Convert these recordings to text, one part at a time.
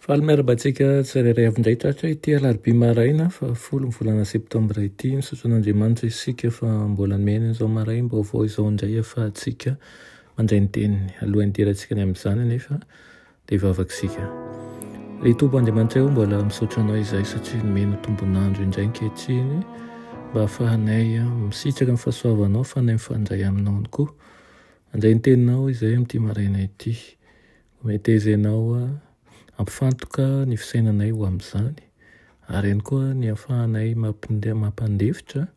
Faly miarabantsika tsirairay avy indray tratra ity alarobia maraina fa 10 volana septambra ity misotro an'Andriamanitra isika fa mbola mena izao maray mba vao izao indray afahantsika mandray ny teniny alohan'ny hidirantsika ny amin'izany anefa dia hivavakisika. Ry Tompo Andriamanitra eo mbola misotro anao izay satria nomena tombonandro indray ankehitriny mba ahafahanay misitraka amin'ny fahasoavanao fanay mifandray aminao ihany koa. Mandray ny teninao izay amin'ity maraina ity. Ometezenao ampifantoka ny fisainanay ho amin'izany ary ihany koa ny ahafahanay mampandefitra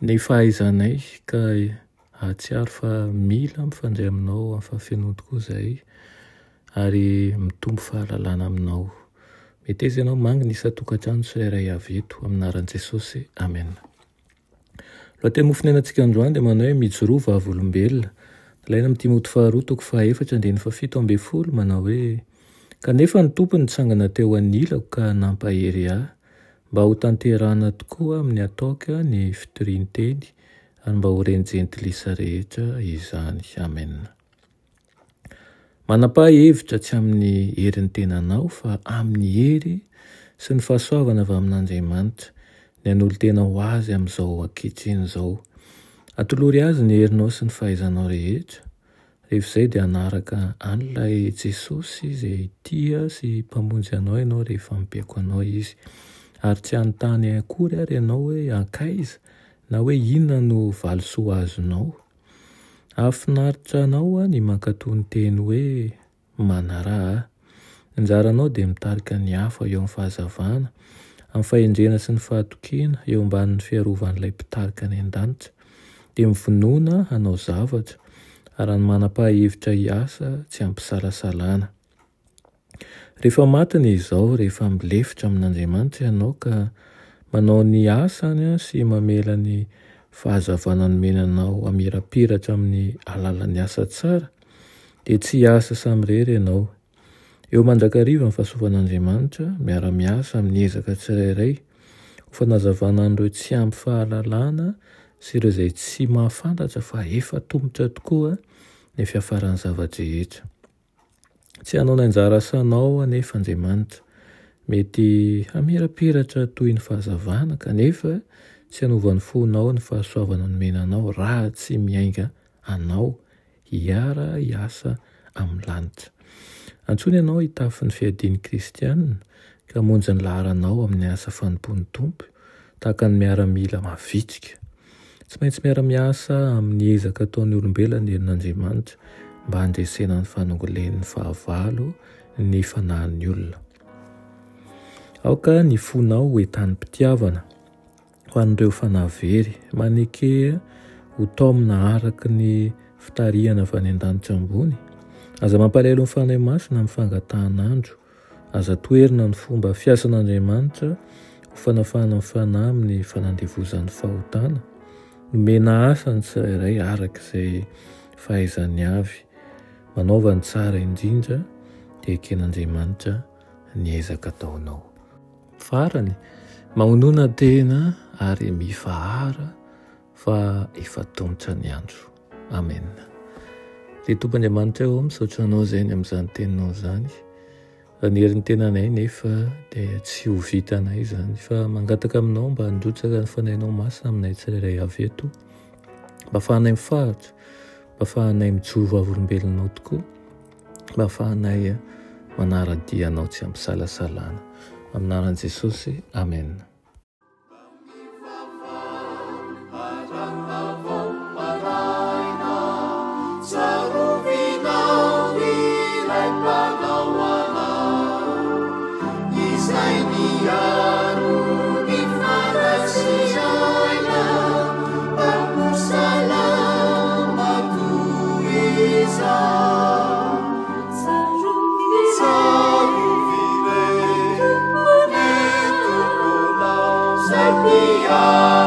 ny fahaizanay ka ahatsiaro fa mila mifandray aminao amin'ny fahafenony tokoa izay ary mitombo fahalalana aminao. Metezenao mangy ny isa-tokantrano tsirairay avy eto amin'ny anaran'i Jesosy. Amen. Lohateny mofinainantsika androany dia manao hoe mijoroa vavolombelona. Ilaina amin'ny Timoty 2:4-7 manao hoe kanefa ny Tompo nitsangana teo anilako ka nampahery ahy mba ho tanterana tokoa amin'ny ataoka ny fitoriany teny ary mba ho renjentilisa rehetra izany. Amen. Manapa-hevitra tsy amin'ny herin'ny tenanao fa amin'ny hery sy ny fahasoavana avy amin'Andriamanitra ny an'olo tena ho azy amin'izao ankehitriny izao. Atolory azy ny herinao sy ny fahaizanao rehetra. Rehefa izay dia hanaraka an'ilay Jesosy izay tia sy mpamonjy anao ianao rehefa mibaiko anao izy. Ary tsy hanontany akory ary ianao hoe ankaiza na hoe inona no valosoa azonao. Ahafinaritra anao ny mankatoa ny teny hoe manaraha. Ny anjaranao dia mitarika ny hafa eo amin'ny fahazavana, amin'ny fahendrena sy ny fahatokiana eo ambanin'ny fiarovan'ilay mpitarika ny an-danitra. Dia mivonoana hanao zavatra ary ny manapa-hevitra hiasa tsy hampisalasalana. Rehefa matiny izao, rehefa milefitra amin'Andriamanitra ianao ka manao ny asany sy mamela ny fahazavana nomenanao amirapiratra amin'ny alalan'ny asa tsara, dia tsy hiasa samirery ianao. Eo mandrakariva ny fahasoavan'Andriamanitra, miara-miasa amin'ny ezaka tsirairay, ho fanazavana an'ireo tsy ampy fahalalana sy ireo izay tsy mahafantatra fa efa tomotra tokoa ny fiafaran'ny zavadrehetra. Tsy hanao ny anjara asanao anefa Andriamanitra, mety hamirapiratra toy ny fahazavana kanefa tsy hanovany fonao ny fahasoavana nomenanao raha tsy miainga anao hiara hiasa amin'ny lanitra. Antsoina ianao hitafy ny fiadian'ny Kristianina ka monjy ny laharanao amin'ny asa fanompoan'ny Tompo tahaka ny miaramila mavitrika. Tsy maintsy miara-miasa amin'ny ezaka ataon'ny olombelona ny herin'Andriamanitra mba handresena ny fanongolen'ny fahavalo ny fanahin'ny olona. Aoka ny fonao ho entan'ny mpitiavana ho an'ireo fanavery manekea ho taomina araka ny fitarihana avy any an-danitra ambony. Aza mampalahelo ny fanahy masina amin'ny fangatahan'andro. Aza toerina ny fomba fiasan'Andriamanitra ho fanafana ny fanahy amin'ny fanandevozan'ny fahotana. Nomena asa ny tsirairay araka izay fahaizany avy. Manaova ny tsara indrindra dia eken'Andriamanitra ny ezaka ataonao. Farany, mahonoana tena ary mifahara fa efa tomotra ny andro. Amen. Ry Tompo Andriamanitra eo misaotra anao izay ny amin'izany teninao izany. Ny herin'ny tenanay nefa dia tsy ho vitanay izany fa mangataka aminao mba handrotsaka ny fanahinao masina aminay tsirairay avy eto, mba ahafahanay mifaritra, mba ahafahanay mijoro vavolombelonao tokoa, mba ahafahanay manara-dia anao tsy hampisalasalana. Amin'ny anaran'i Jesosy. Amen. Savior.